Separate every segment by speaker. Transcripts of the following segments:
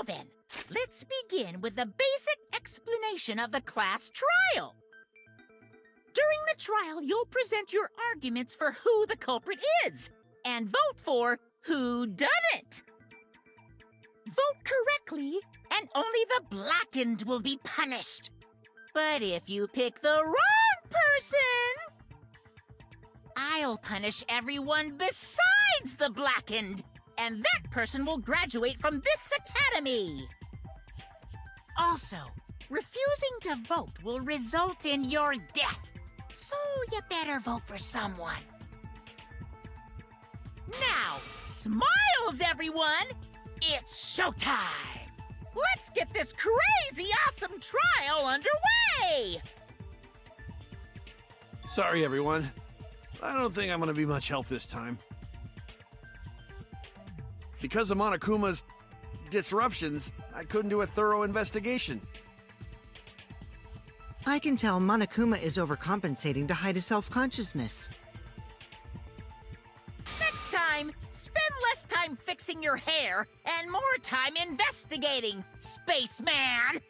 Speaker 1: then, let's begin with the basic explanation of the class trial. During the trial, you'll present your arguments for who the culprit is, and vote for who done it. Vote correctly, and only the blackened will be punished. But if you pick the wrong person, I'll punish everyone besides the blackened, and that person will graduate from this academy. Also, refusing to vote will result in your death, so you better vote for someone. Now, smiles, everyone! It's showtime! Let's get this crazy awesome trial underway!
Speaker 2: Sorry, everyone. I don't think I'm gonna be much help this time. Because of Monokuma's disruptions, I couldn't do a thorough investigation.
Speaker 3: I can tell Monokuma is overcompensating to hide his self-consciousness.
Speaker 1: Next time, spend less time fixing your hair and more time investigating, spaceman!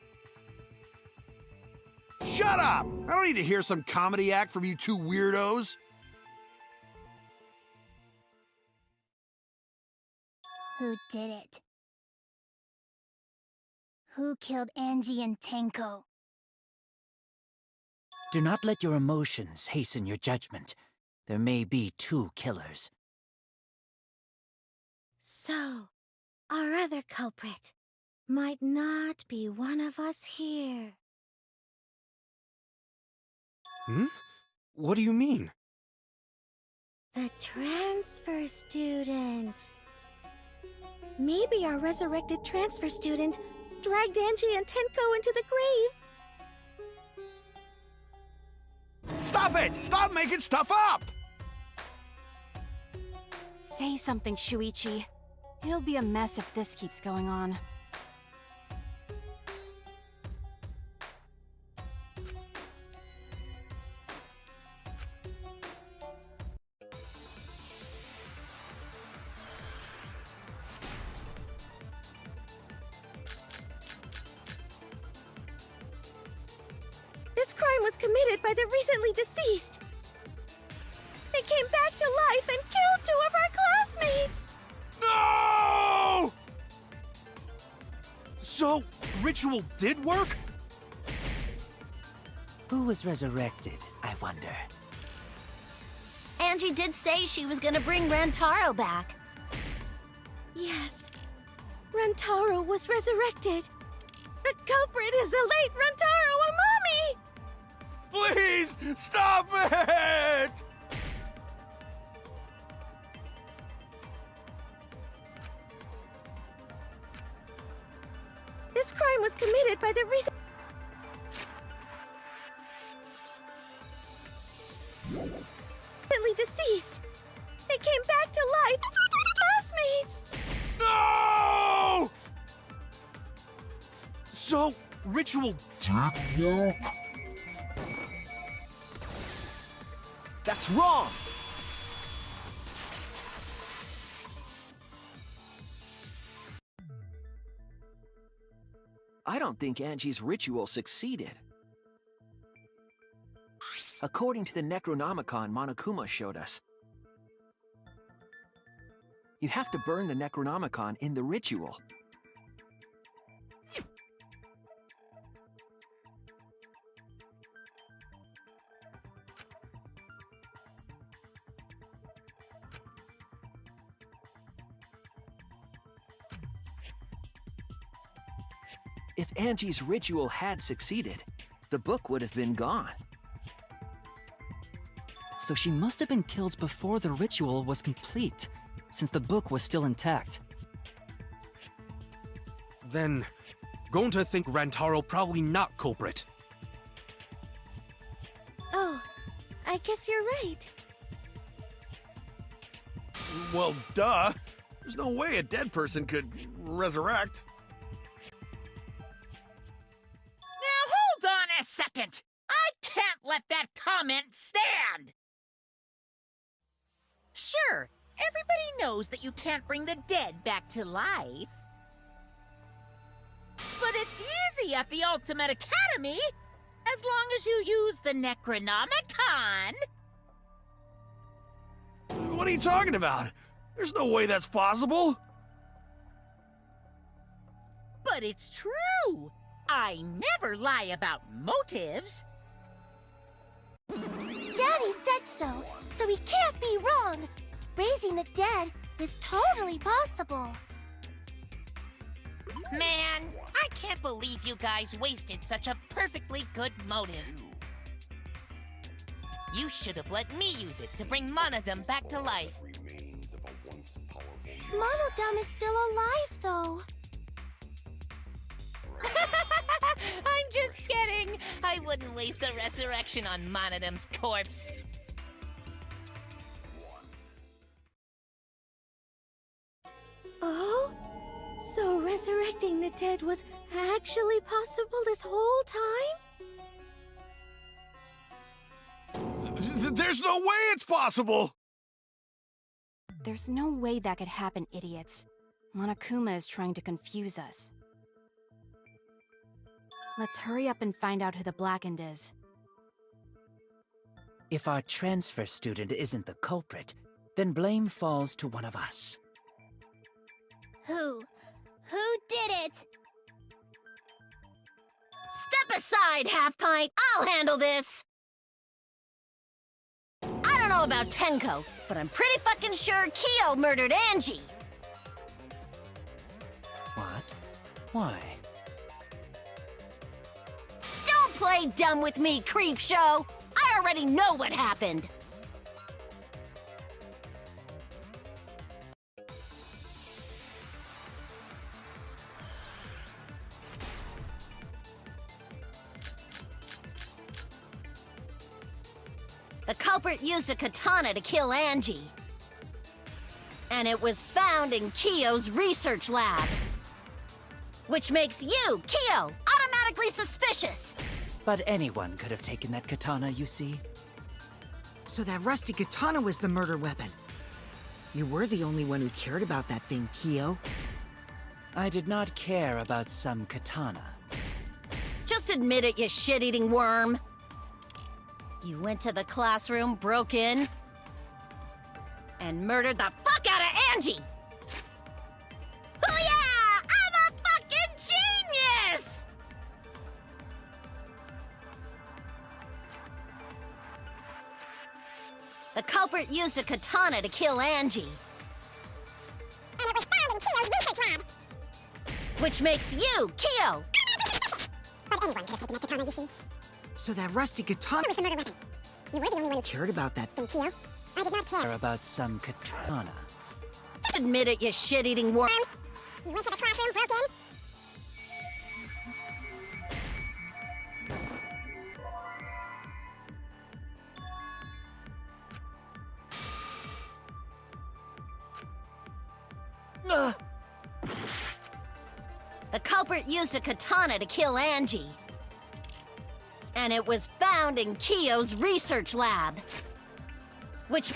Speaker 2: Shut up! I don't need to hear some comedy act from you two weirdos.
Speaker 4: Who did it? Who killed Angie and Tenko?
Speaker 5: Do not let your emotions hasten your judgment. There may be two killers.
Speaker 4: So, our other culprit might not be one of us here.
Speaker 6: Hmm? What do you mean?
Speaker 4: The transfer student. Maybe our resurrected transfer student dragged Angie and Tenko into the grave.
Speaker 2: Stop it! Stop making stuff up!
Speaker 7: Say something, Shuichi. It'll be a mess if this keeps going on.
Speaker 4: This crime was committed by the recently deceased. They came back to life and killed 2 of our classmates!
Speaker 2: No!
Speaker 6: So, ritual did work?
Speaker 5: Who was resurrected, I wonder?
Speaker 8: Angie did say she was gonna bring Rantaro back.
Speaker 4: Yes, Rantaro was resurrected. The culprit is the late Rantaro Amami!
Speaker 2: Please, stop it!
Speaker 4: This crime was committed by the recently deceased. They came back to life. Classmates!
Speaker 2: No!
Speaker 6: So, ritual did work?
Speaker 2: That's wrong!
Speaker 9: I don't think Angie's ritual succeeded. According to the Necronomicon Monokuma showed us, you have to burn the Necronomicon in the ritual. If Angie's ritual had succeeded, the book would have been gone.
Speaker 10: So she must have been killed before the ritual was complete, since the book was still intact.
Speaker 6: Then, Gonta think Rantaro probably not culprit.
Speaker 4: Oh, I guess you're right.
Speaker 2: Well, duh. There's no way a dead person could resurrect.
Speaker 1: Now hold on a second! I can't let that comment stand! Sure, everybody knows that you can't bring the dead back to life. But it's easy at the Ultimate Academy, as long as you use the Necronomicon.
Speaker 2: What are you talking about? There's no way that's possible.
Speaker 1: But it's true. I never lie about motives.
Speaker 4: Daddy said so he can't be wrong. Raising the dead is totally possible.
Speaker 8: Man, I can't believe you guys wasted such a perfectly good motive. You should have let me use it to bring Monodum back to life.
Speaker 4: Monodum is still alive, though.
Speaker 8: I'm just kidding. I wouldn't waste a resurrection on Monodum's corpse.
Speaker 4: Oh? So resurrecting the dead was actually possible this whole time?
Speaker 2: There's no way it's possible!
Speaker 7: There's no way that could happen, idiots. Monokuma is trying to confuse us. Let's hurry up and find out who the Blackened is.
Speaker 5: If our transfer student isn't the culprit, then blame falls to one of us.
Speaker 4: Who? Who did it?
Speaker 8: Step aside, Half Pint. I'll handle this. I don't know about Tenko, but I'm pretty fucking sure Kyo murdered Angie.
Speaker 5: What? Why?
Speaker 8: Don't play dumb with me, Creepshow. I already know what happened. The culprit used a katana to kill Angie. And it was found in Kyo's research lab. Which makes you, Kyo, automatically suspicious.
Speaker 5: But anyone could have taken that katana, you see.
Speaker 3: So that rusty katana was the murder weapon. You were the only one who cared about that thing, Kyo.
Speaker 5: I did not care about some katana.
Speaker 8: Just admit it, you shit-eating worm. You went to the classroom, broke in, and murdered the fuck out of Angie! Oh yeah! I'm a fucking genius! The culprit used a katana to kill Angie. And it was found in Kyo's research lab. Which makes you, Kyo! But anyone could have taken that katana, you see.
Speaker 3: So that rusty katana
Speaker 8: It was the murder weapon. You were the only one who
Speaker 3: cared about that thing.
Speaker 8: Kyo. I did not care.
Speaker 5: About some katana.
Speaker 8: Just admit it, you shit-eating worm. You went to the classroom, broke in. The culprit used a katana to kill Angie. And it was found in Kyo's research lab. Which...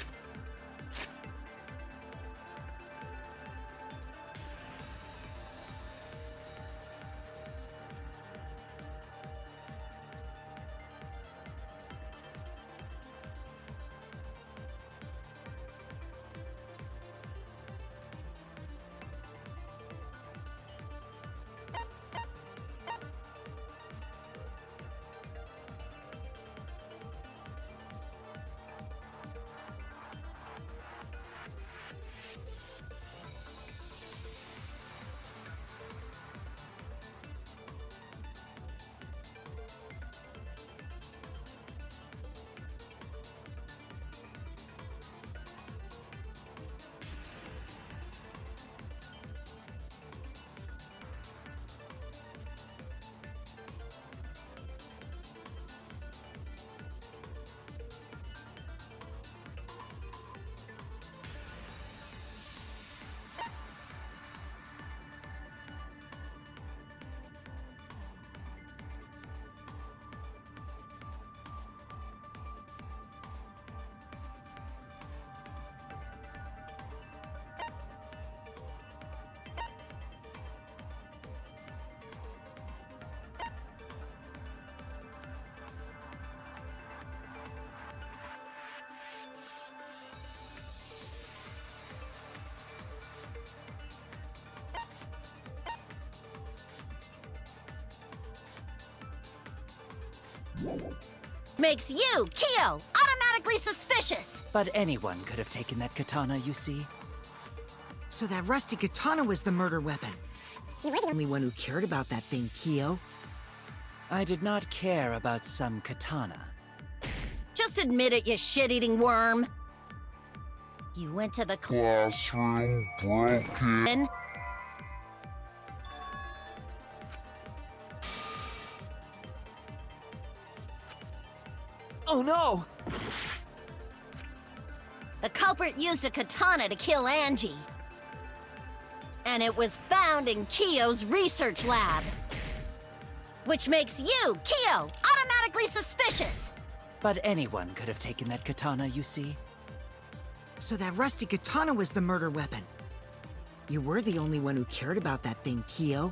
Speaker 8: Makes you, Kyo, automatically suspicious.
Speaker 5: But anyone could have taken that katana, you see.
Speaker 3: So that rusty katana was the murder weapon. You were the only one who cared about that thing, Kyo.
Speaker 5: I did not care about some katana.
Speaker 8: Just admit it, you shit-eating worm. You went to the
Speaker 11: Classroom broken.
Speaker 9: Oh no!
Speaker 8: The culprit used a katana to kill Angie. And it was found in Kyo's research lab. Which makes you, Kyo, automatically suspicious.
Speaker 5: But anyone could have taken that katana, you see.
Speaker 3: So that rusty katana was the murder weapon. You were the only one who cared about that thing, Kyo.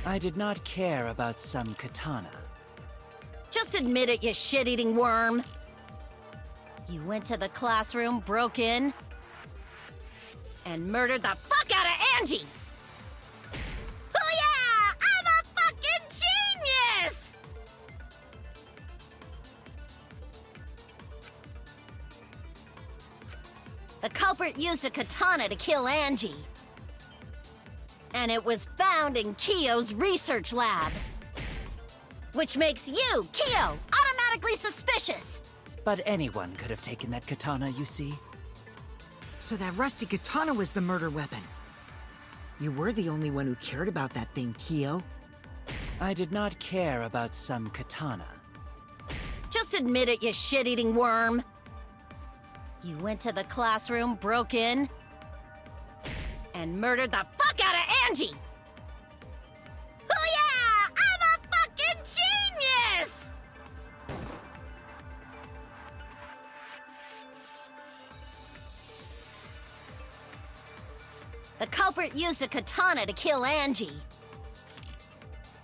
Speaker 5: I did not care about some katana.
Speaker 8: Just admit it, you shit-eating worm. You went to the classroom, broke in, and murdered the fuck out of Angie! Hoo-yeah! I'm a fucking genius! The culprit used a katana to kill Angie. And it was found in Kyo's research lab. Which makes you, Kyo, automatically suspicious.
Speaker 5: But anyone could have taken that katana, you see.
Speaker 3: So that rusty katana was the murder weapon. You were the only one who cared about that thing, Kyo.
Speaker 5: I did not care about some katana.
Speaker 8: Just admit it, you shit-eating worm. You went to the classroom, broke in, and murdered the fuck out of Angie! Hoo-yeah! I'm a fucking genius! The culprit used a katana to kill Angie.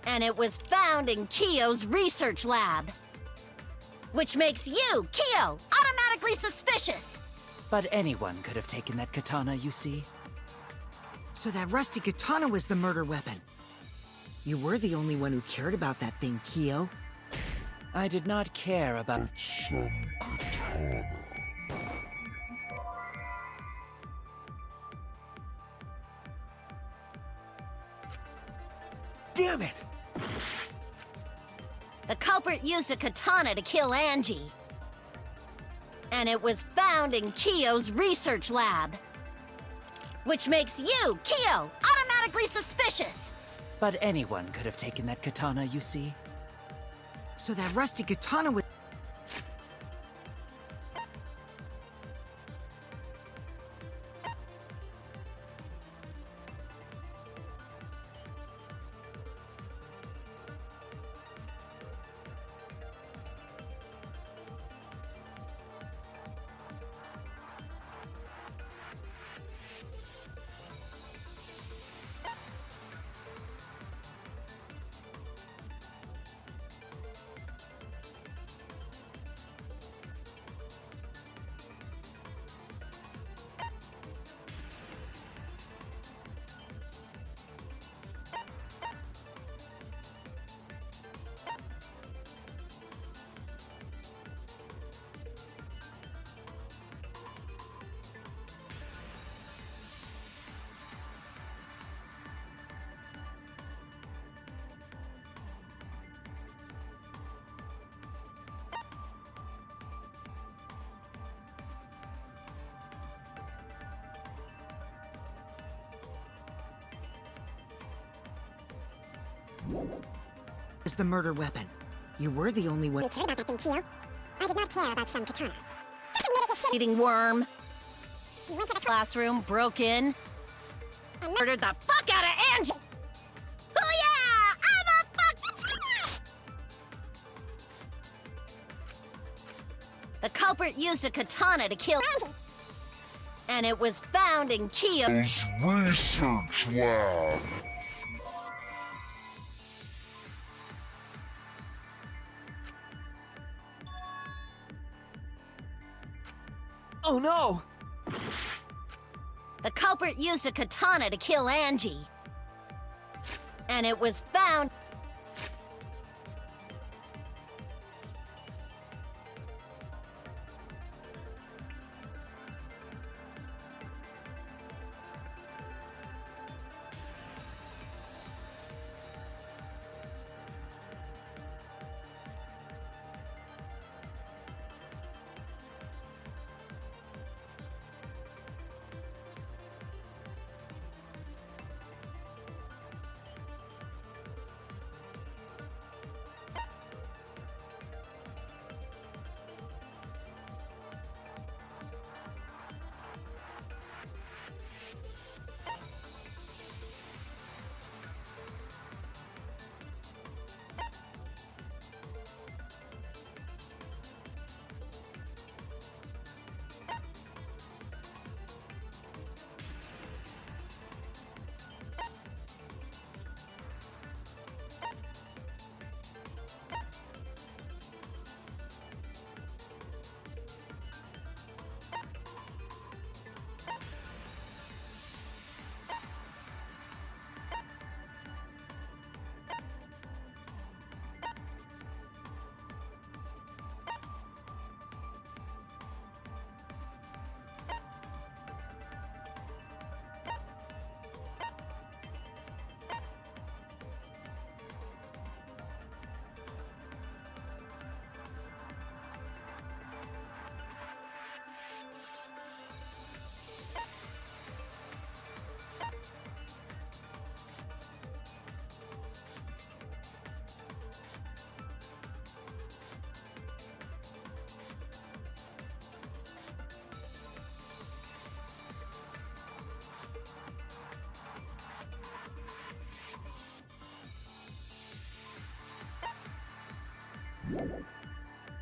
Speaker 8: And it was found in Kyo's research lab. Which makes you, Kyo, automatically suspicious.
Speaker 5: But anyone could have taken that katana, you see.
Speaker 3: So that rusty katana was the murder weapon. You were the only one who cared about that thing, Kyo.
Speaker 5: I did not care about
Speaker 11: Some katana.
Speaker 9: Damn it!
Speaker 8: The culprit used a katana to kill Angie. And it was found in Kyo's research lab. Which makes you, Kyo, automatically suspicious.
Speaker 5: But anyone could have taken that katana, you see.
Speaker 3: So that rusty katana was... is the murder weapon. You were the only one...
Speaker 4: You cared about that thing, Kyo. I did not care about some katana. Just admit it, you shit...
Speaker 8: Eating worm.
Speaker 4: You went to the
Speaker 8: Classroom, broke in, and murdered the fuck out of Angie! Hoo-yeah! I'm a fucking genius! The culprit used a katana to kill
Speaker 4: Angie.
Speaker 8: And it was found in Kyo's
Speaker 11: Research lab.
Speaker 9: Oh no!
Speaker 8: The culprit used a katana to kill Angie. And it was found...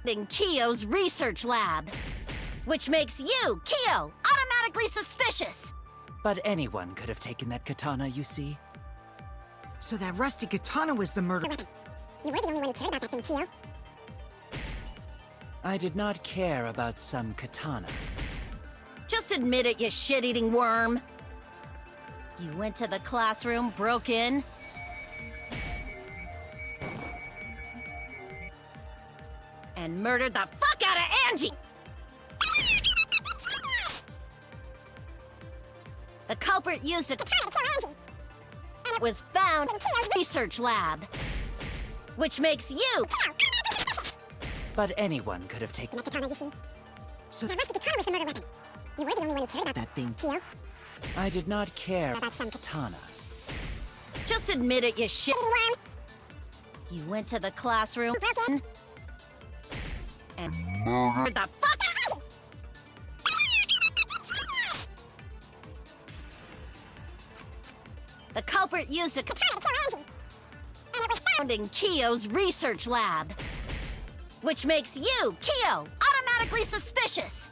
Speaker 8: In Kiyo's research lab. Which makes you, Kiyo, automatically suspicious.
Speaker 5: But anyone could have taken that katana, you see.
Speaker 3: So that rusty katana was the murder weapon.
Speaker 4: You were the only one who cared about that thing, Kiyo.
Speaker 5: I did not care about some katana.
Speaker 8: Just admit it, you shit-eating worm. You went to the classroom, broke in, and murdered the fuck out of Angie! The culprit used a katana to kill Angie, and it was found in Kiyo's research lab. Which makes you...
Speaker 5: But anyone could have taken
Speaker 4: that katana, you see. So that rusty katana was the murder weapon. You were the only one who cared about
Speaker 3: that thing,
Speaker 4: Kiyo.
Speaker 5: I did not care
Speaker 4: about some
Speaker 5: katana.
Speaker 8: Just admit it, you shit...
Speaker 4: worm.
Speaker 8: You went to the classroom,
Speaker 4: Broke in,
Speaker 8: and murdered the fuck out of Angie! The culprit used a katana to kill Angie, and it was found in Kiyo's research lab. Which makes you, Kiyo, automatically suspicious.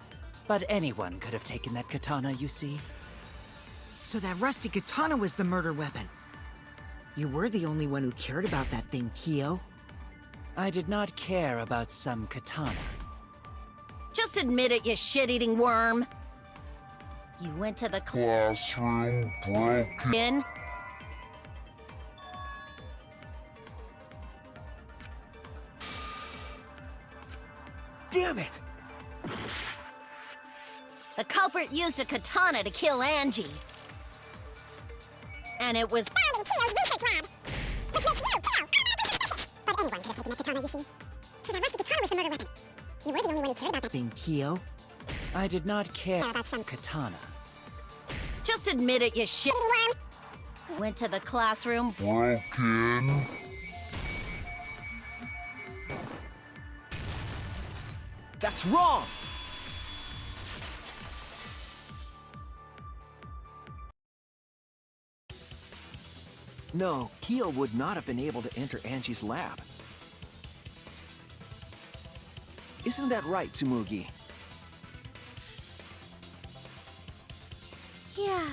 Speaker 5: But anyone could have taken that katana, you see.
Speaker 3: So that rusty katana was the murder weapon. You were the only one who cared about that thing, Kiyo.
Speaker 5: I did not care about some katana.
Speaker 8: Just admit it, you shit-eating worm. You went to the
Speaker 11: Classroom broke
Speaker 8: in.
Speaker 9: Damn it!
Speaker 8: The culprit used a katana to kill Angie. And it was found in Kiyo's research lab. Which makes you, Kiyo, but anyone could have taken that katana, you see. So that rusty katana was the murder weapon. You were the only one who cared about that
Speaker 3: thing, Kiyo.
Speaker 5: I did not care
Speaker 8: about some
Speaker 5: katana.
Speaker 8: Just admit it, you shit worm. You went to the classroom,
Speaker 11: broke in.
Speaker 9: That's wrong! No, Kiyo would not have been able to enter Angie's lab. Isn't that right, Tsumugi?
Speaker 4: Yeah.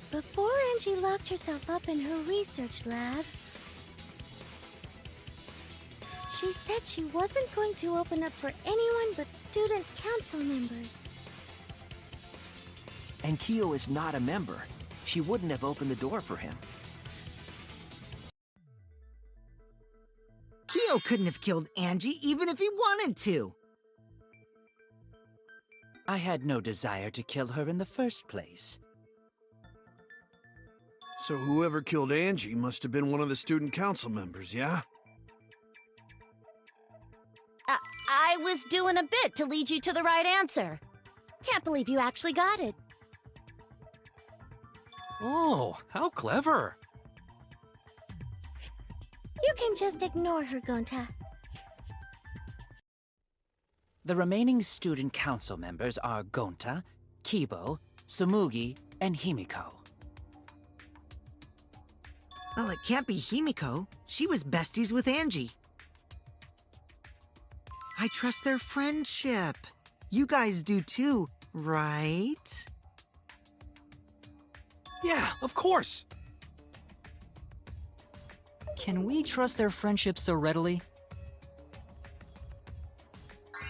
Speaker 4: Before Angie locked herself up in her research lab, she said she wasn't going to open up for anyone but student council members.
Speaker 9: And Kiyo is not a member. She wouldn't have opened the door for him.
Speaker 3: Kiyo couldn't have killed Angie even if he wanted to.
Speaker 5: I had no desire to kill her in the first place.
Speaker 2: So whoever killed Angie must have been one of the student council members, yeah?
Speaker 8: I was doing a bit to lead you to the right answer. Can't believe you actually got it.
Speaker 6: Oh, how clever.
Speaker 4: You can just ignore her, Gonta.
Speaker 5: The remaining student council members are Gonta, Kibo, Tsumugi, and Himiko.
Speaker 3: Well, it can't be Himiko. She was besties with Angie. I trust their friendship. You guys do too, right?
Speaker 6: Yeah, of course.
Speaker 10: Can we trust their friendship so readily?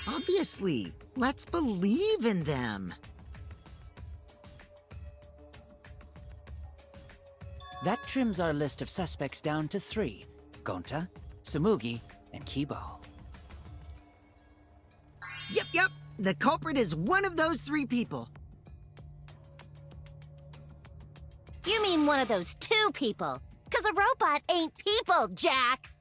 Speaker 3: Obviously. Let's believe in them.
Speaker 5: That trims our list of suspects down to 3. Gonta, Tsumugi, and Kibo.
Speaker 3: Yep. The culprit is one of those 3 people.
Speaker 8: You mean one of those 2 people? 'Cause a robot ain't people, Jack!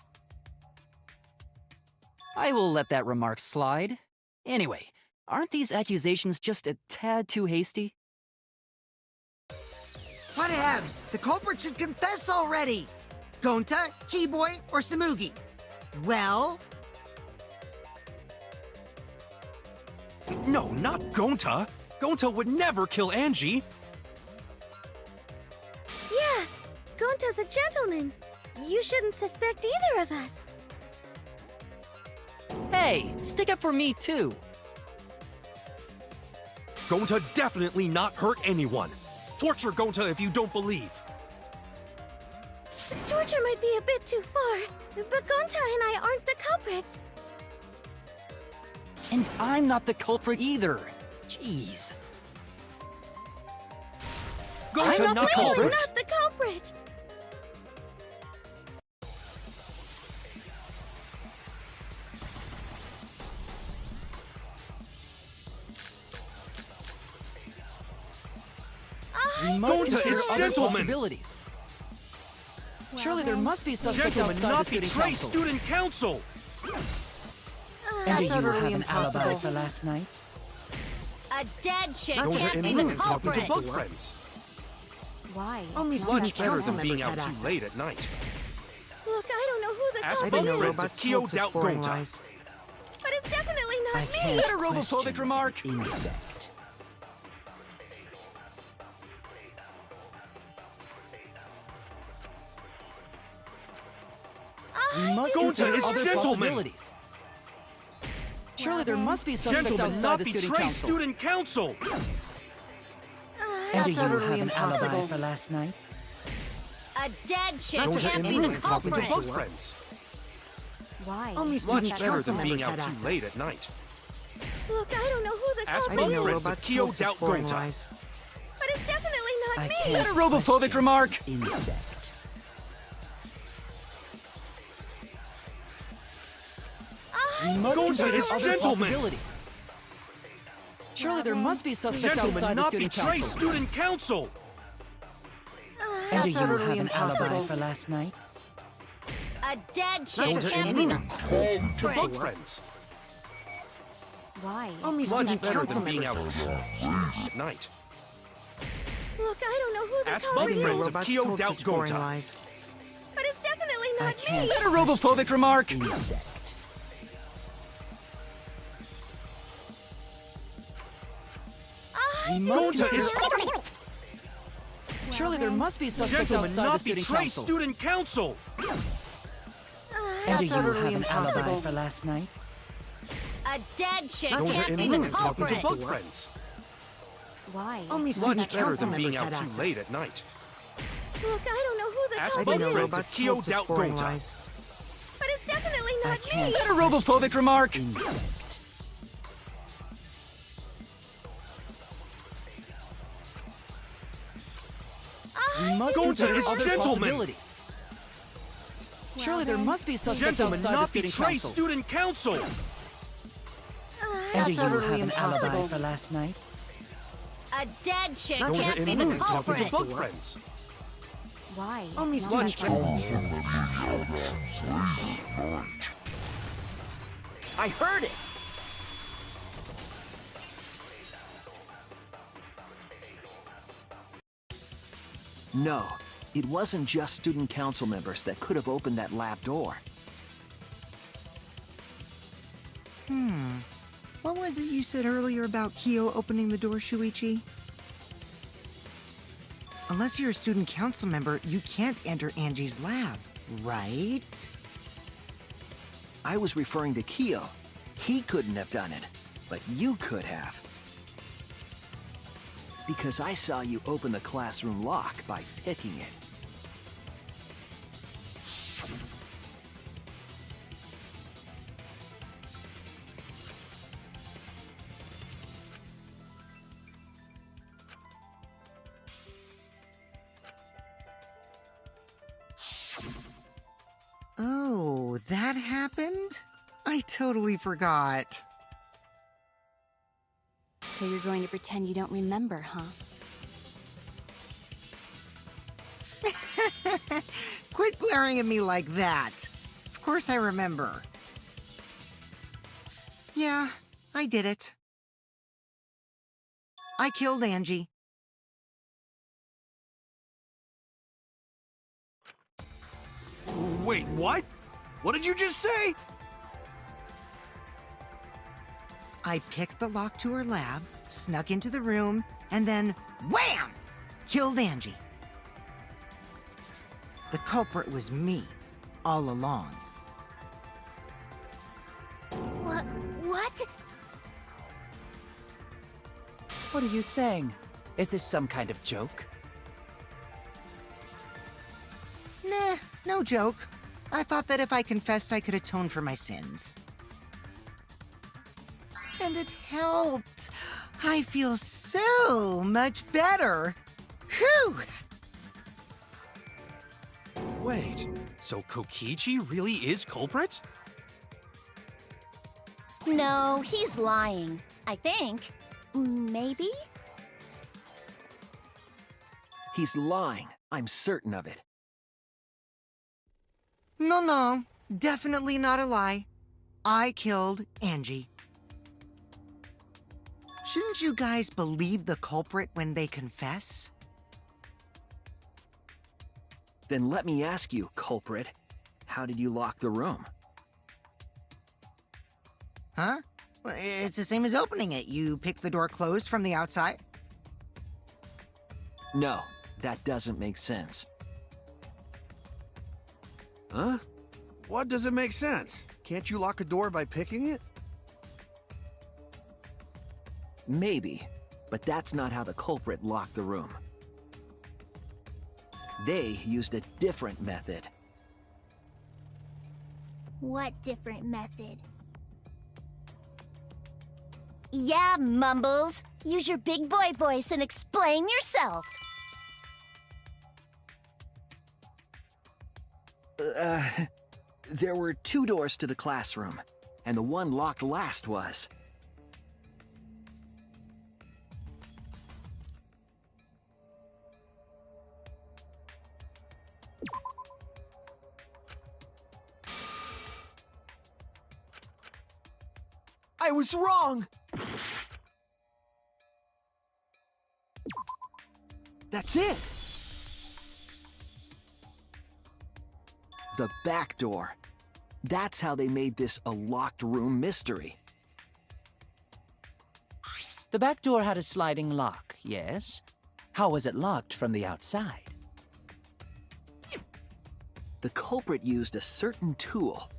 Speaker 10: I will let that remark slide. Anyway, aren't these accusations just a tad too hasty?
Speaker 3: Whatevs, the culprit should confess already. Gonta, Keyboy, or Tsumugi? Well...
Speaker 6: No, not Gonta. Gonta would never kill Angie.
Speaker 4: Yeah, Gonta's a gentleman. You shouldn't suspect either of us.
Speaker 10: Hey, stick up for me too.
Speaker 6: Gonta definitely not hurt anyone. Torture Gonta if you don't believe.
Speaker 4: Torture might be a bit too far, but Gonta and I aren't the culprits.
Speaker 10: And I'm not the culprit either. Jeez.
Speaker 6: Gonta
Speaker 10: I'm not the
Speaker 4: I'm
Speaker 10: culprit.
Speaker 4: not the culprit.
Speaker 10: We must
Speaker 6: Gonta
Speaker 10: consider
Speaker 6: is
Speaker 10: other
Speaker 6: gentleman.
Speaker 10: possibilities. Surely there must be suspects
Speaker 6: Gentlemen,
Speaker 10: outside the
Speaker 6: not
Speaker 10: student
Speaker 6: betray
Speaker 10: council.
Speaker 6: student council!
Speaker 5: And do you
Speaker 3: totally
Speaker 5: have an
Speaker 3: impossible.
Speaker 5: alibi for last night?
Speaker 8: A dead chick
Speaker 6: Gonta
Speaker 8: can't
Speaker 6: and
Speaker 8: be
Speaker 6: Moon
Speaker 8: the
Speaker 6: talking to
Speaker 8: culprit.
Speaker 6: bug friends.
Speaker 7: Why?
Speaker 3: Only
Speaker 7: It's
Speaker 3: student
Speaker 6: Much better
Speaker 3: council
Speaker 6: than being
Speaker 3: members
Speaker 6: out
Speaker 3: had
Speaker 6: too late
Speaker 3: access.
Speaker 6: at night.
Speaker 4: Look, I don't know who the
Speaker 6: Ask
Speaker 3: I
Speaker 4: culprit
Speaker 3: didn't know
Speaker 6: bug friends if
Speaker 3: robots
Speaker 6: Kyo
Speaker 3: told such
Speaker 6: doubt
Speaker 3: boring
Speaker 6: Gonta.
Speaker 3: lies.
Speaker 4: but it's definitely
Speaker 5: I
Speaker 4: not me.
Speaker 5: can't
Speaker 10: Is that a robophobic
Speaker 5: question
Speaker 10: remark?
Speaker 5: Insect.
Speaker 10: We must
Speaker 6: Gonta
Speaker 10: consider
Speaker 6: is
Speaker 10: other
Speaker 6: gentleman.
Speaker 10: possibilities. Surely there must be suspects
Speaker 6: Gentlemen,
Speaker 10: outside
Speaker 6: not
Speaker 10: the student
Speaker 6: betray
Speaker 10: council.
Speaker 6: student council!
Speaker 5: And do you
Speaker 3: totally
Speaker 5: have an alibi
Speaker 3: impossible.
Speaker 5: for last night?
Speaker 8: A dead chick
Speaker 6: Gonta
Speaker 8: can't
Speaker 6: and
Speaker 8: be the
Speaker 6: Moon talking to
Speaker 8: culprit.
Speaker 6: bug friends.
Speaker 7: Why?
Speaker 3: Only
Speaker 7: It's
Speaker 3: student
Speaker 6: Much better
Speaker 3: council
Speaker 6: than being
Speaker 3: members
Speaker 6: out
Speaker 3: had
Speaker 6: too late
Speaker 3: access.
Speaker 6: at night.
Speaker 4: Look, I don't know who the
Speaker 6: Ask
Speaker 3: I
Speaker 4: culprit
Speaker 3: didn't
Speaker 6: bug
Speaker 3: know
Speaker 6: friends if
Speaker 3: robots
Speaker 6: Kyo
Speaker 3: told
Speaker 6: doubt
Speaker 3: such boring
Speaker 6: Gonta.
Speaker 3: lies.
Speaker 4: but it's definitely not
Speaker 5: I
Speaker 4: me.
Speaker 10: Is that a
Speaker 5: can't
Speaker 10: robophobic
Speaker 5: question
Speaker 10: remark?
Speaker 5: Insect.
Speaker 10: We must
Speaker 6: Gonta
Speaker 10: consider
Speaker 6: is
Speaker 10: other
Speaker 6: gentleman.
Speaker 10: possibilities. Surely there must be suspects
Speaker 6: Gentlemen,
Speaker 10: outside the
Speaker 6: not
Speaker 10: student
Speaker 6: betray
Speaker 10: council.
Speaker 6: student council!
Speaker 5: And do you
Speaker 3: totally
Speaker 5: have an alibi
Speaker 3: impossible.
Speaker 5: for last night?
Speaker 8: A dead chick
Speaker 3: just
Speaker 8: can't
Speaker 3: any
Speaker 8: be the
Speaker 6: To bug
Speaker 8: culprit.
Speaker 6: friends.
Speaker 7: Why?
Speaker 3: Only
Speaker 7: It's
Speaker 3: student
Speaker 6: Much better
Speaker 3: council
Speaker 6: than being
Speaker 3: members.
Speaker 6: out at night.
Speaker 4: Look, I don't know who the
Speaker 6: Ask
Speaker 3: I
Speaker 6: bug
Speaker 3: didn't
Speaker 4: culprit
Speaker 3: know
Speaker 6: friends
Speaker 4: is,
Speaker 6: if
Speaker 3: robots
Speaker 6: Kyo
Speaker 3: told
Speaker 6: doubt
Speaker 3: such boring
Speaker 6: Gonta.
Speaker 3: lies.
Speaker 4: but it's definitely
Speaker 5: I
Speaker 4: not
Speaker 5: can't
Speaker 4: me.
Speaker 10: Is that a robophobic remark?
Speaker 5: Insect.
Speaker 10: We must
Speaker 6: Gonta
Speaker 10: consider...
Speaker 6: is
Speaker 10: Surely there must be suspects
Speaker 6: Gentlemen,
Speaker 10: outside the
Speaker 6: not
Speaker 10: student
Speaker 6: betray
Speaker 10: council.
Speaker 6: student council!
Speaker 5: And do you
Speaker 3: totally
Speaker 5: have an alibi
Speaker 3: impossible.
Speaker 5: for last night?
Speaker 8: A dead chick
Speaker 6: Gonta
Speaker 8: can't
Speaker 6: and
Speaker 8: be the
Speaker 6: Moon talking to
Speaker 8: culprit.
Speaker 6: bug friends.
Speaker 7: Why?
Speaker 3: Only
Speaker 7: It's
Speaker 3: student
Speaker 6: Much better
Speaker 3: council
Speaker 6: than being
Speaker 3: members
Speaker 6: out
Speaker 3: had
Speaker 6: too late
Speaker 3: access.
Speaker 6: at night.
Speaker 4: Look, I don't know who the
Speaker 6: Ask
Speaker 3: I
Speaker 4: culprit
Speaker 3: didn't know
Speaker 6: bug friends
Speaker 3: robots
Speaker 6: if Kyo
Speaker 3: told such
Speaker 6: doubt
Speaker 3: boring
Speaker 6: Gonta.
Speaker 3: lies.
Speaker 4: but it's definitely
Speaker 5: I
Speaker 4: not me.
Speaker 5: can't
Speaker 10: Is that a robophobic remark?
Speaker 5: Insect.
Speaker 10: We must
Speaker 6: Gonta
Speaker 10: consider
Speaker 6: is
Speaker 10: other
Speaker 6: gentleman.
Speaker 10: possibilities. Surely there must be suspects
Speaker 6: Gentlemen,
Speaker 10: outside the
Speaker 6: not
Speaker 10: student
Speaker 6: betray
Speaker 10: council.
Speaker 6: student council!
Speaker 5: And do you
Speaker 3: totally
Speaker 5: have an alibi
Speaker 3: impossible.
Speaker 5: for last night?
Speaker 8: A dead chick
Speaker 6: Gonta
Speaker 8: can't be
Speaker 6: and
Speaker 8: the
Speaker 6: Moon talking to
Speaker 8: culprit.
Speaker 6: bug friends.
Speaker 7: Why?
Speaker 3: Only
Speaker 7: It's
Speaker 3: student
Speaker 7: not
Speaker 3: council.
Speaker 9: I heard it! No, it wasn't just student council members that could have opened that lab door.
Speaker 3: What was it you said earlier about Kyo opening the door, Shuichi? Unless you're a student council member, you can't enter Angie's lab, right?
Speaker 9: I was referring to Kyo. He couldn't have done it, but you could have. Because I saw you open the classroom lock by picking it.
Speaker 3: Oh, that happened? I totally forgot.
Speaker 7: So you're going to pretend you don't remember, huh?
Speaker 3: Quit glaring at me like that. Of course I remember. Yeah, I did it. I killed Angie.
Speaker 2: Wait, what? What did you just say?
Speaker 3: I picked the lock to her lab, snuck into the room, and then wham! Killed Angie. The culprit was me, all along.
Speaker 5: What are you saying? Is this some kind of joke?
Speaker 3: Nah, no joke. I thought that if I confessed, I could atone for my sins. And it helped. I feel so much better. Whew!
Speaker 6: Wait, so Kokichi really is culprit?
Speaker 8: No, he's lying. I think. Maybe?
Speaker 9: He's lying. I'm certain of it.
Speaker 3: No, definitely not a lie. I killed Angie. Shouldn't you guys believe the culprit when they confess?
Speaker 9: Then let me ask you, culprit, how did you lock the room?
Speaker 3: Huh? Well, it's the same as opening it. You pick the door closed from the outside.
Speaker 9: No, that doesn't make sense.
Speaker 2: Huh? What doesn't make sense? Can't you lock a door by picking it?
Speaker 9: Maybe, but that's not how the culprit locked the room. They used a different method.
Speaker 4: What different method?
Speaker 8: Yeah, Mumbles. Use your big boy voice and explain yourself.
Speaker 9: There were 2 doors to the classroom, and the one locked last was. I was wrong! That's it! The back door. That's how they made this a locked room mystery.
Speaker 5: The back door had a sliding lock, yes? How was it locked from the outside?
Speaker 9: The culprit used a certain tool.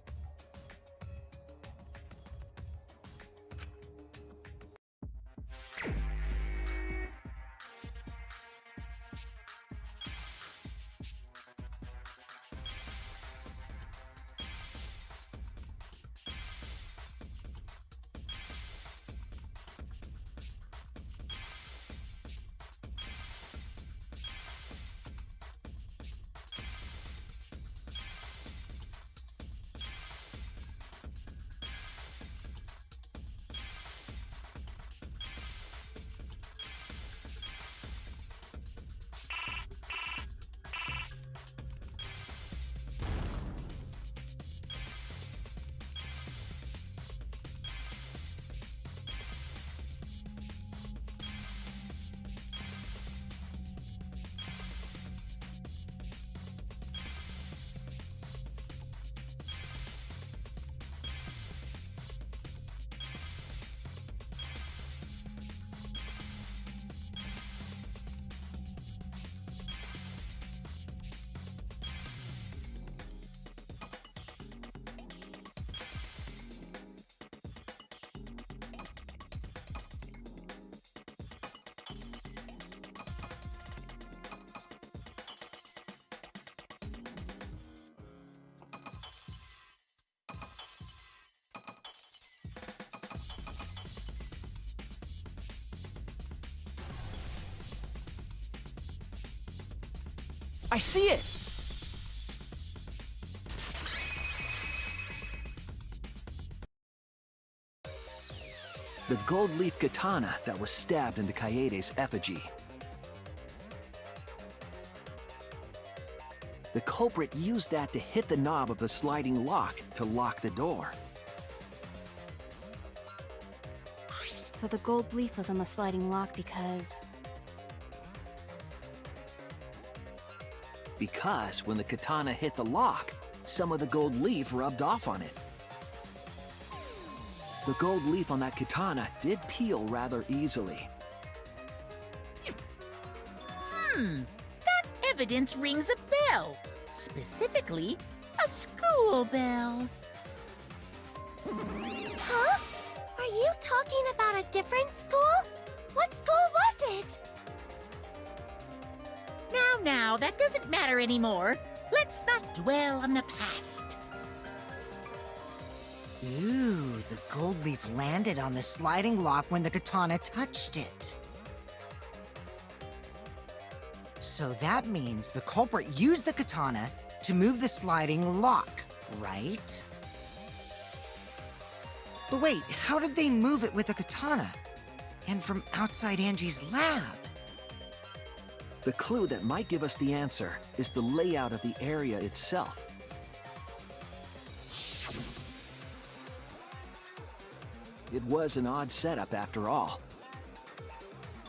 Speaker 9: I see it! The gold leaf katana that was stabbed into Kaede's effigy. The culprit used that to hit the knob of the sliding lock to lock the door.
Speaker 7: So the gold leaf was on the sliding lock because...
Speaker 9: Because when the katana hit the lock, some of the gold leaf rubbed off on it. The gold leaf on that katana did peel rather easily.
Speaker 1: That evidence rings a bell. Specifically, a school bell.
Speaker 4: Huh? Are you talking about a different school? What school was it?
Speaker 1: Now, that doesn't matter anymore. Let's not dwell on the past.
Speaker 3: Ooh, the gold leaf landed on the sliding lock when the katana touched it. So that means the culprit used the katana to move the sliding lock, right? But wait, how did they move it with a katana? And from outside Angie's lab?
Speaker 9: The clue that might give us the answer is the layout of the area itself. It was an odd setup after all.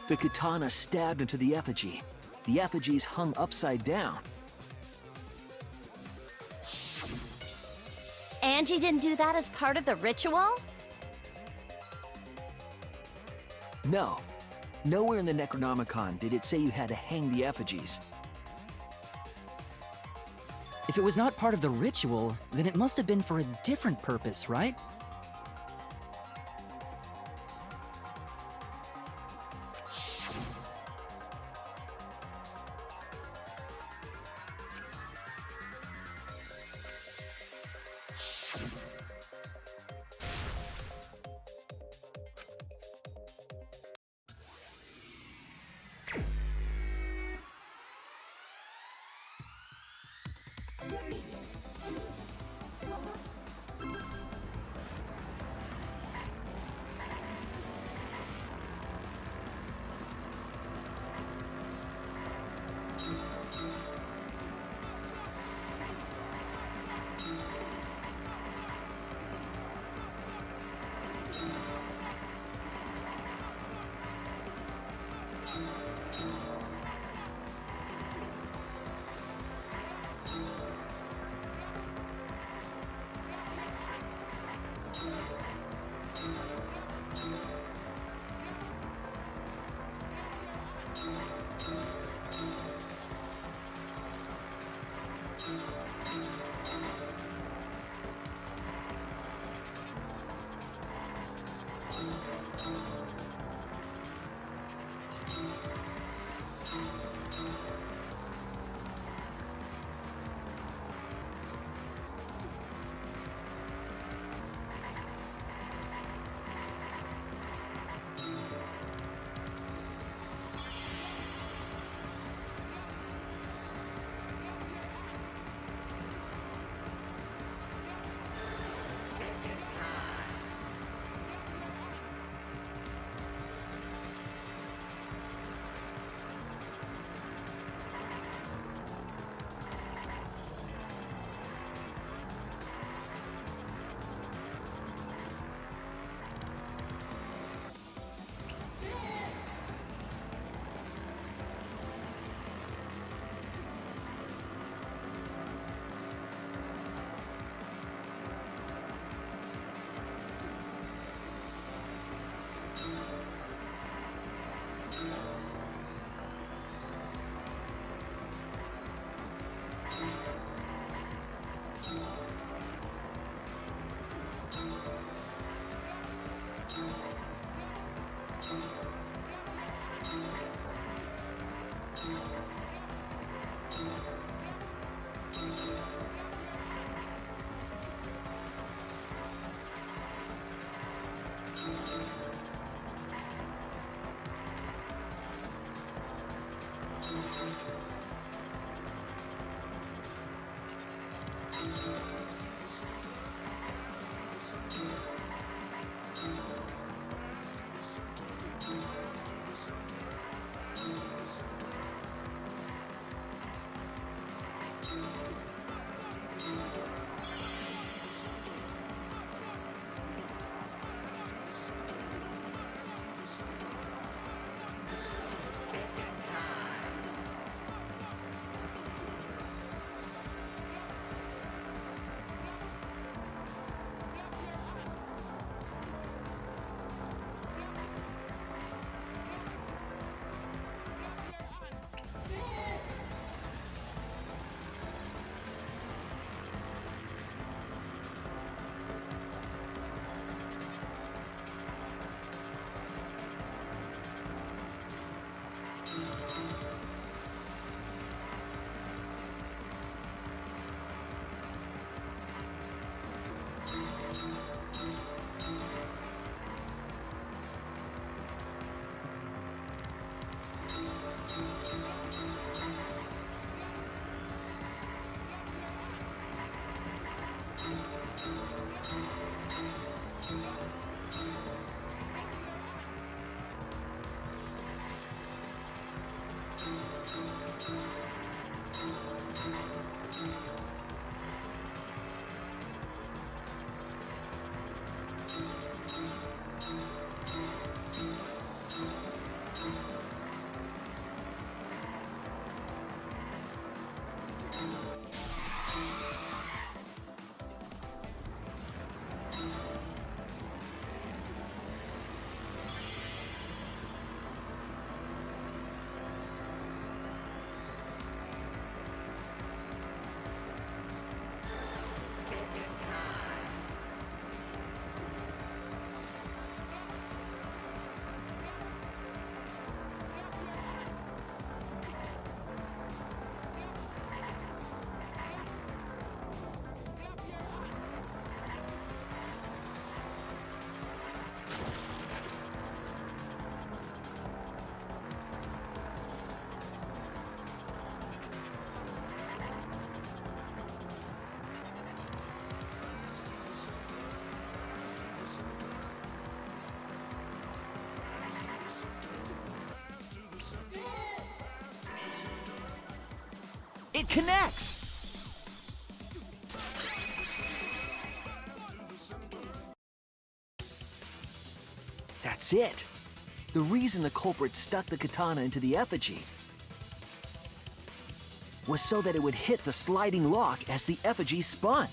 Speaker 9: The katana stabbed into the effigy. The effigy's hung upside down.
Speaker 8: Angie didn't do that as part of the ritual?
Speaker 9: No. Nowhere in the Necronomicon did it say you had to hang the effigies.
Speaker 10: If it was not part of the ritual, then it must have been for a different purpose, right?
Speaker 9: It connects! That's it. The reason the culprit stuck the katana into the effigy was so that it would hit the sliding lock as the effigy spun.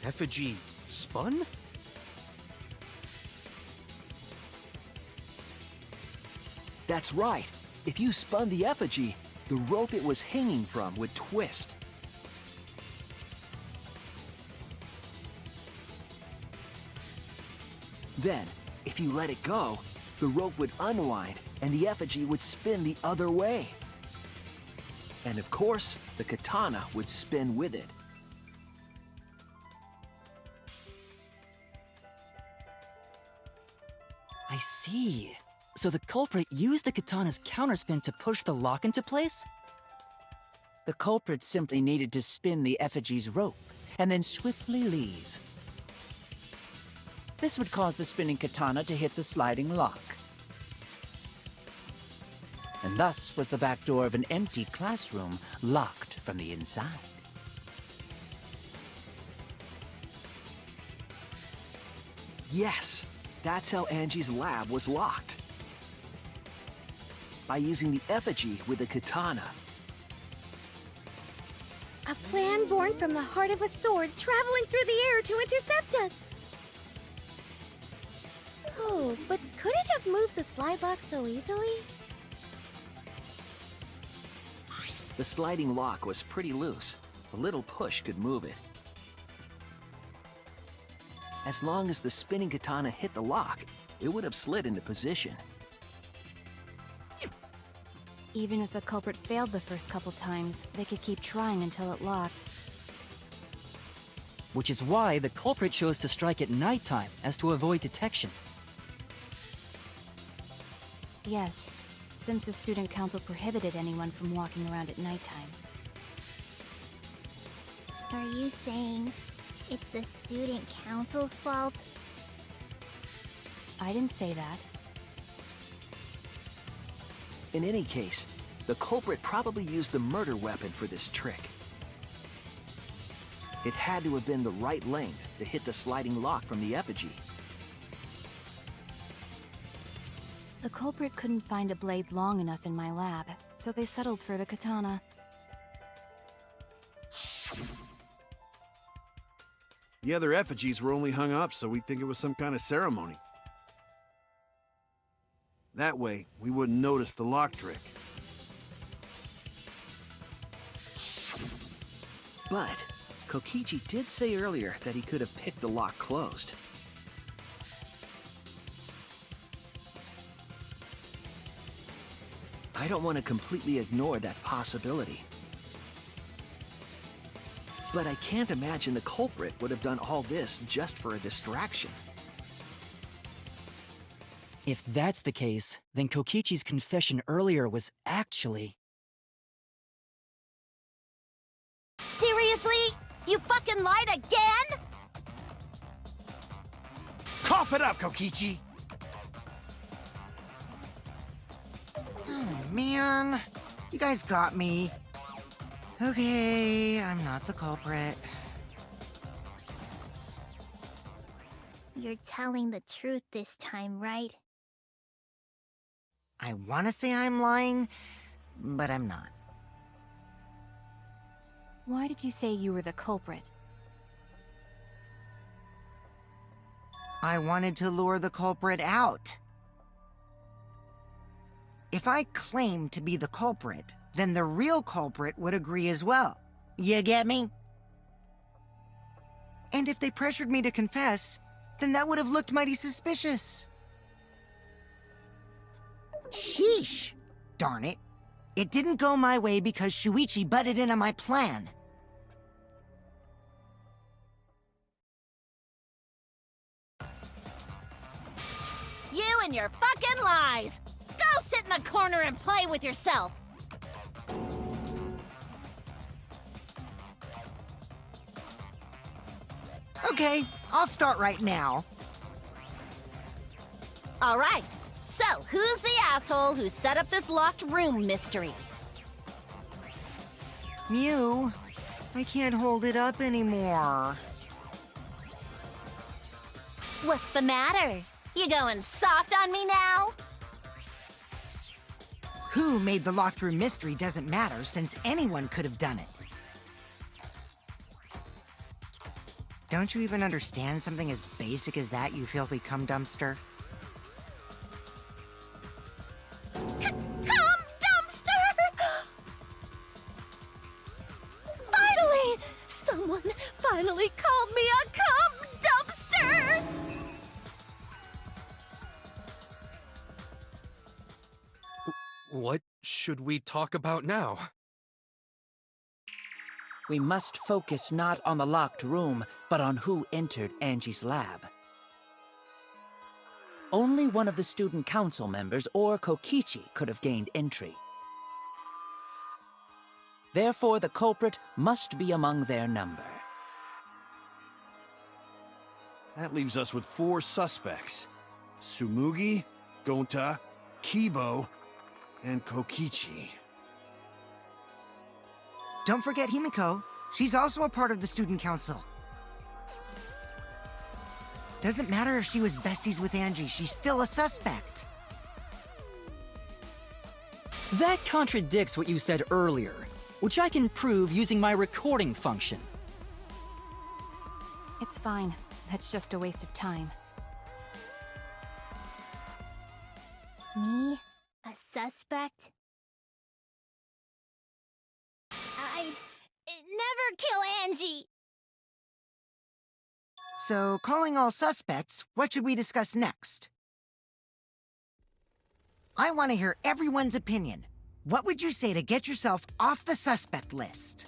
Speaker 6: Effigy spun?
Speaker 9: That's right. If you spun the effigy, the rope it was hanging from would twist. Then, if you let it go, the rope would unwind and the effigy would spin the other way. And of course, the katana would spin with it.
Speaker 10: I see. So the culprit used the katana's counterspin to push the lock into place?
Speaker 5: The culprit simply needed to spin the effigy's rope and then swiftly leave. This would cause the spinning katana to hit the sliding lock. And thus was the back door of an empty classroom locked from the inside.
Speaker 9: Yes, that's how Angie's lab was locked. By using the effigy with the katana.
Speaker 4: A plan born from the heart of a sword traveling through the air to intercept us. Oh, but could it have moved the slide lock so easily?
Speaker 9: The sliding lock was pretty loose. A little push could move it. As long as the spinning katana hit the lock, it would have slid into position.
Speaker 7: Even if the culprit failed the first couple times, they could keep trying until it locked.
Speaker 10: Which is why the culprit chose to strike at nighttime, as to avoid detection.
Speaker 7: Yes, since the student council prohibited anyone from walking around at nighttime.
Speaker 12: Are you saying it's the student council's fault?
Speaker 7: I didn't say that.
Speaker 9: In any case, the culprit probably used the murder weapon for this trick. It had to have been the right length to hit the sliding lock from the effigy.
Speaker 7: The culprit couldn't find a blade long enough in my lab, so they settled for the katana.
Speaker 2: The other effigies were only hung up so we'd think it was some kind of ceremony. That way, we wouldn't notice the lock trick.
Speaker 9: But Kokichi did say earlier that he could have picked the lock closed. I don't want to completely ignore that possibility. But I can't imagine the culprit would have done all this just for a distraction.
Speaker 10: If that's the case, then Kokichi's confession earlier was actually...
Speaker 8: Seriously? You fucking lied again?
Speaker 2: Cough it up, Kokichi!
Speaker 3: Oh, man. You guys got me. Okay, I'm not the culprit.
Speaker 12: You're telling the truth this time, right?
Speaker 3: I want to say I'm lying, but I'm not.
Speaker 7: Why did you say you were the culprit?
Speaker 3: I wanted to lure the culprit out. If I claimed to be the culprit, then the real culprit would agree as well. You get me? And if they pressured me to confess, then that would have looked mighty suspicious. Sheesh. Darn it. It didn't go my way because Shuichi butted in on my plan.
Speaker 8: You and your fucking lies! Go sit in the corner and play with yourself!
Speaker 3: Okay, I'll start right now.
Speaker 8: Alright, so who's the asshole who set up this locked room mystery?
Speaker 3: Mew, I can't hold it up anymore.
Speaker 8: What's the matter? You going soft on me now?
Speaker 3: Who made the locked room mystery doesn't matter, since anyone could have done it. Don't you even understand something as basic as that, you filthy cum dumpster?
Speaker 8: Cum dumpster! Finally! Someone finally called me a cum dumpster!
Speaker 6: What should we talk about now?
Speaker 5: We must focus not on the locked room, but on who entered Angie's lab. Only one of the student council members or Kokichi could have gained entry. Therefore, the culprit must be among their number.
Speaker 2: That leaves us with 4 suspects. Tsumugi, Gonta, Kibo, and Kokichi.
Speaker 3: Don't forget Himiko. She's also a part of the student council. Doesn't matter if she was besties with Angie, she's still a suspect.
Speaker 10: That contradicts what you said earlier, which I can prove using my recording function.
Speaker 7: It's fine. That's just a waste of time.
Speaker 12: Me? A suspect? I'd never kill Angie!
Speaker 3: So, calling all suspects, what should we discuss next? I want to hear everyone's opinion. What would you say to get yourself off the suspect list?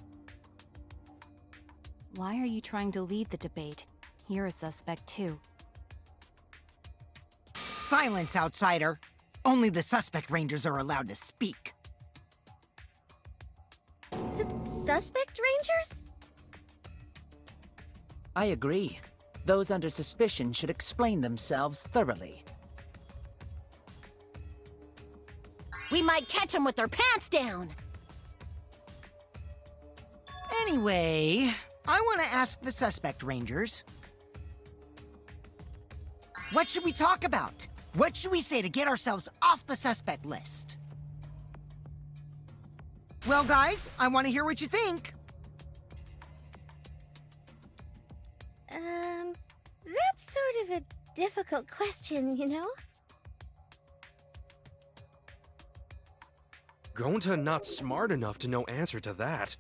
Speaker 7: Why are you trying to lead the debate? You're a suspect too.
Speaker 3: Silence, outsider! Only the suspect rangers are allowed to speak.
Speaker 4: Suspect rangers?
Speaker 5: I agree. Those under suspicion should explain themselves thoroughly.
Speaker 8: We might catch them with their pants down!
Speaker 3: Anyway, I want to ask the suspect rangers. What should we talk about? What should we say to get ourselves off the suspect list? Well, guys, I want to hear what you think.
Speaker 4: That's sort of a difficult question, you know?
Speaker 6: Gonta not smart enough to know answer to that.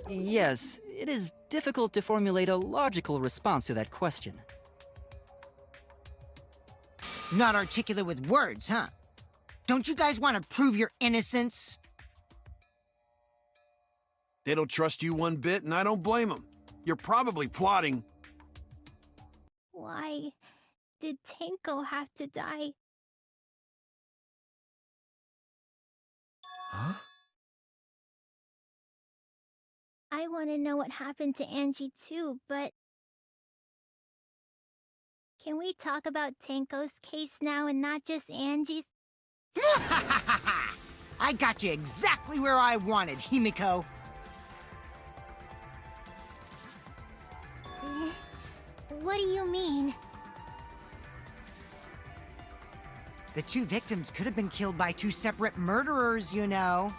Speaker 10: Yes, it is difficult to formulate a logical response to that question.
Speaker 3: Not articulate with words, huh? Don't you guys want to prove your innocence?
Speaker 2: They don't trust you one bit, and I don't blame them. You're probably plotting.
Speaker 12: Why did Tenko have to die?
Speaker 2: Huh?
Speaker 12: I want to know what happened to Angie too, but... Can we talk about Tenko's case now and not just Angie's?
Speaker 3: I got you exactly where I wanted, Himiko.
Speaker 12: What do you mean?
Speaker 3: The 2 victims could have been killed by 2 separate murderers, you know.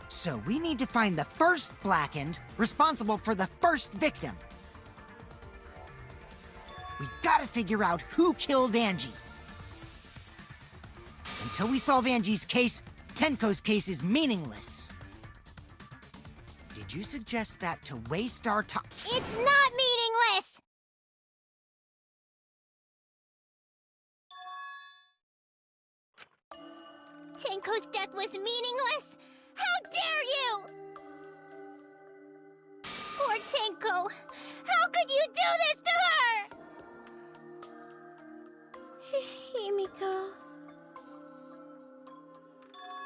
Speaker 3: So we need to find the first Blackened responsible for the first victim. We gotta figure out who killed Angie. Until we solve Angie's case, Tenko's case is meaningless. Did you suggest that to waste our time?
Speaker 12: It's not meaningless! Tenko's death was meaningless? How dare you! Poor Tenko! How could you do this to her?
Speaker 4: Himiko...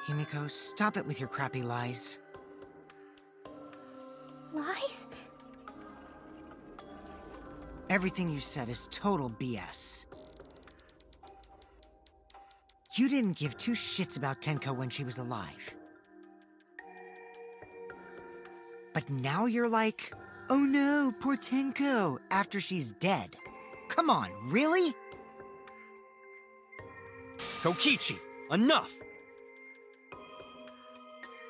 Speaker 3: Himiko, stop it with your crappy lies.
Speaker 12: Lies?
Speaker 3: Everything you said is total BS. You didn't give two shits about Tenko when she was alive. But now you're like, oh no, poor Tenko, after she's dead. Come on, really?
Speaker 6: Kokichi, enough!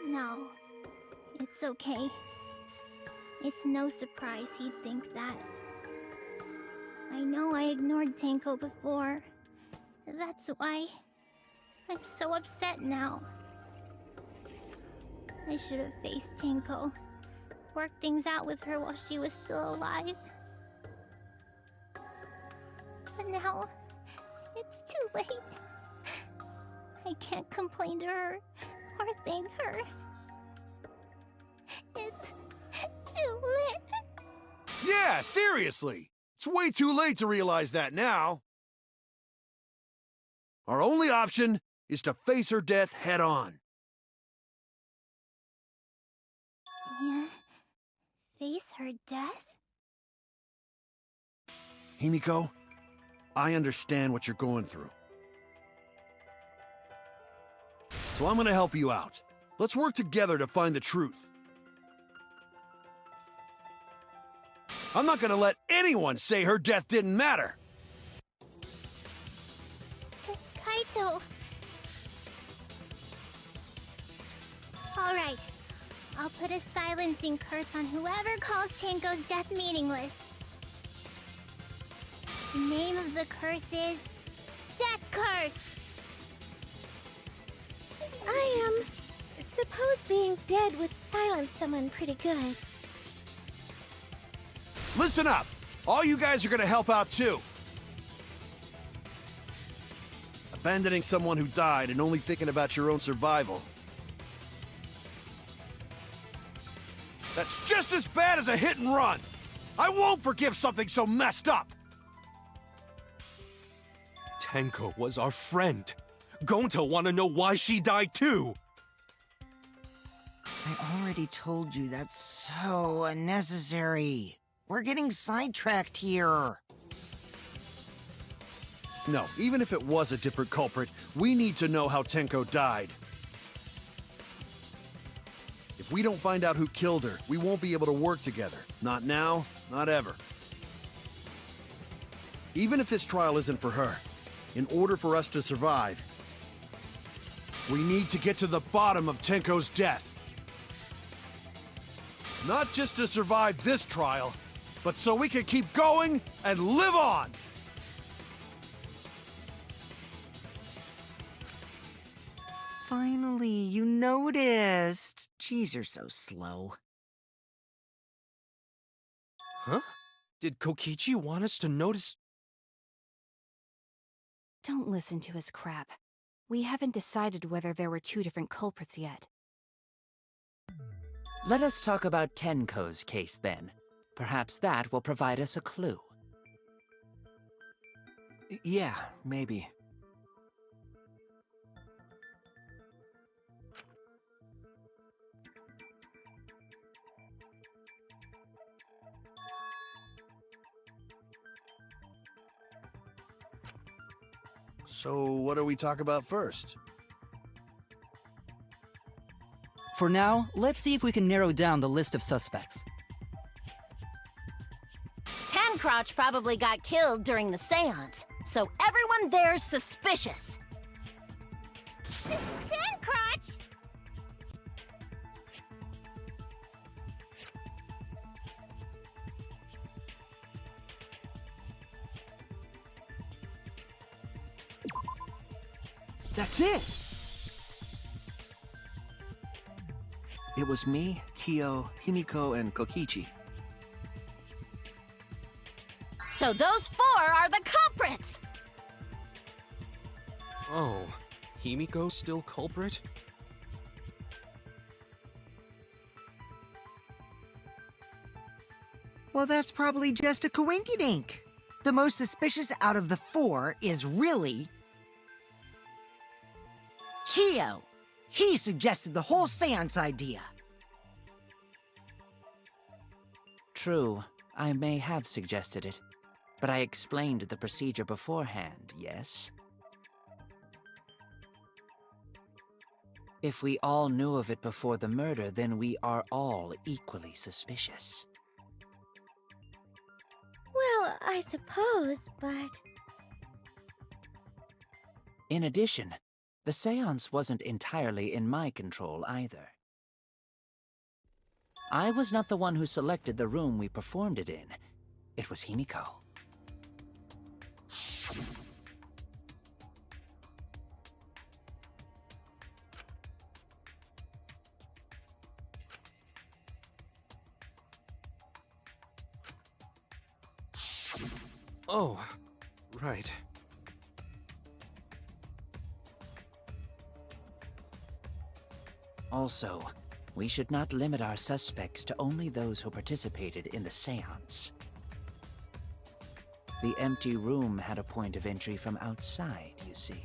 Speaker 12: No, it's okay. It's no surprise he'd think that. I know I ignored Tenko before. That's why I'm so upset now. I should have faced Tenko. Worked things out with her while she was still alive. But now, it's too late. I can't complain to her or thank her. It's too late.
Speaker 2: Yeah, seriously! It's way too late to realize that now. Our only option is to face her death head on.
Speaker 12: Yeah. Face her death?
Speaker 2: Himiko, I understand what you're going through. So I'm gonna help you out. Let's work together to find the truth. I'm not gonna let anyone say her death didn't matter.
Speaker 12: Kaito. Alright. I'll put a silencing curse on whoever calls Tenko's death meaningless. The name of the curse is... Death Curse!
Speaker 4: I suppose being dead would silence someone pretty good.
Speaker 2: Listen up! All you guys are gonna help out too. Abandoning someone who died and only thinking about your own survival. That's just as bad as a hit and run! I won't forgive something so messed up!
Speaker 6: Tenko was our friend. Gonta wanna know why she died too!
Speaker 3: I already told you that's so unnecessary. We're getting sidetracked here.
Speaker 2: No, even if it was a different culprit, we need to know how Tenko died. If we don't find out who killed her, we won't be able to work together. Not now, not ever. Even if this trial isn't for her, in order for us to survive, we need to get to the bottom of Tenko's death. Not just to survive this trial, but so we can keep going and live on!
Speaker 3: Finally, you noticed. Jeez, you're so slow.
Speaker 6: Huh? Did Kokichi want us to notice?
Speaker 7: Don't listen to his crap. We haven't decided whether there were two different culprits yet.
Speaker 5: Let us talk about Tenko's case then. Perhaps that will provide us a clue.
Speaker 9: Yeah, maybe.
Speaker 2: So, what do we talk about first?
Speaker 10: For now, let's see if we can narrow down the list of suspects.
Speaker 8: Tancrotch probably got killed during the seance, so everyone there's suspicious.
Speaker 12: Tancrotch!
Speaker 9: That's it! It was me, Kyo, Himiko, and Kokichi.
Speaker 8: So those four are the culprits!
Speaker 6: Oh, Himiko's still culprit?
Speaker 3: Well, that's probably just a coinkydink. The most suspicious out of the four is really... Kyo. He suggested the whole seance idea.
Speaker 5: True, I may have suggested it, but I explained the procedure beforehand, yes? If we all knew of it before the murder, then we are all equally suspicious.
Speaker 4: Well, I suppose, but...
Speaker 5: In addition, the seance wasn't entirely in my control either. I was not the one who selected the room we performed it in. It was Himiko.
Speaker 6: Oh, right.
Speaker 5: Also, we should not limit our suspects to only those who participated in the seance. The empty room had a point of entry from outside, you see.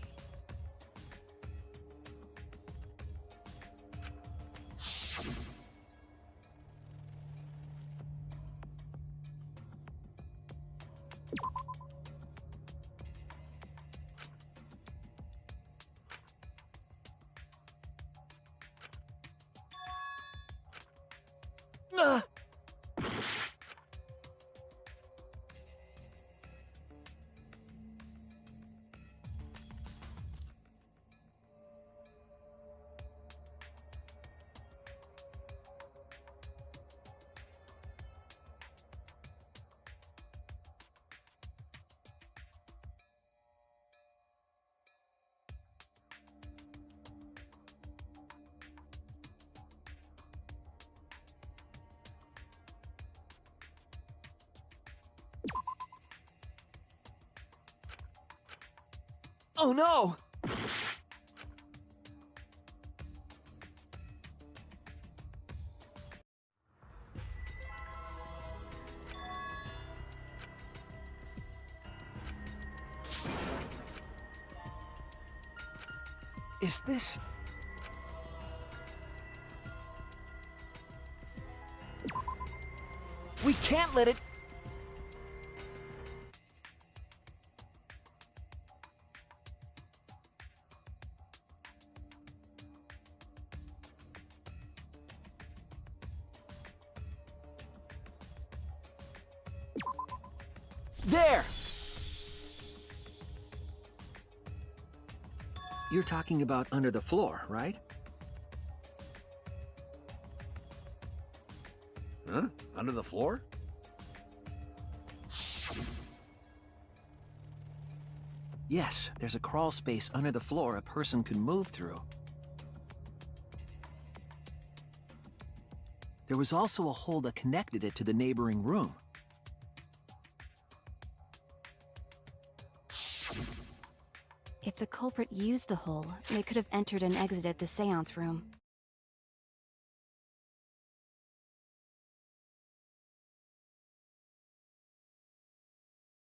Speaker 9: Oh no! Is this... We can't let it... There! You're talking about under the floor, right?
Speaker 2: Huh? Under the floor?
Speaker 9: Yes, there's a crawl space under the floor a person could move through. There was also a hole that connected it to the neighboring room.
Speaker 7: If the culprit used the hole, they could have entered and exited the seance room.